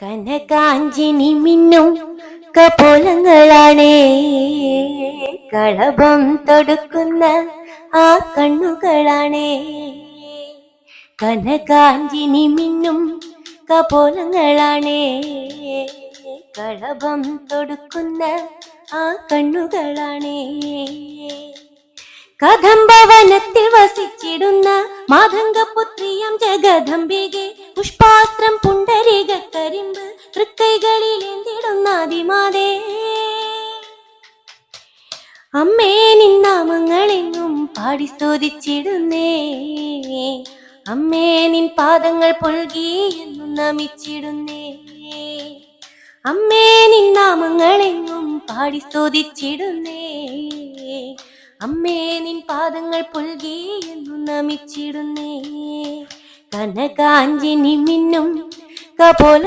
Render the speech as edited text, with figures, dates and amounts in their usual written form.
കനകാഞ്ചിനി മിന്നും കപോലങ്ങളാണേ, കളഭം തൊടുക്കുന്ന ആ കണ്ണുകളാണേ. കനകാഞ്ചിനി മിന്നും കപോലങ്ങളാണേ, കളഭം തൊടുക്കുന്ന ആ കണ്ണുകളാണേ. കദംബവനത്തിൽ വസിച്ചിടുന്ന മാതംഗപുത്രിയം ജഗദംബികെ, പുഷ്പാസ്ത്രം പുണ്ടരീക കരിമ്പ് തൃക്കൈകളിൽ എന്തിടുന്ന അതിമാതേ. അമ്മേ നിന്നാമങ്ങളെങ്ങും പാടി സ്തുതിച്ചിടുന്നേ, അമ്മേ നിൻ പാദങ്ങൾ പുൽകി എന്നും നമിച്ചിടുന്നേ. അമ്മേ നിന്നാമങ്ങളെങ്ങും പാടി സ്തുതിച്ചിടുന്നേ, അമ്മേ നിൻ പാദങ്ങൾ പുൽകി എന്നും നമിച്ചിടുന്നേ. കനകാഞ്ചിനി മിന്നും കപോല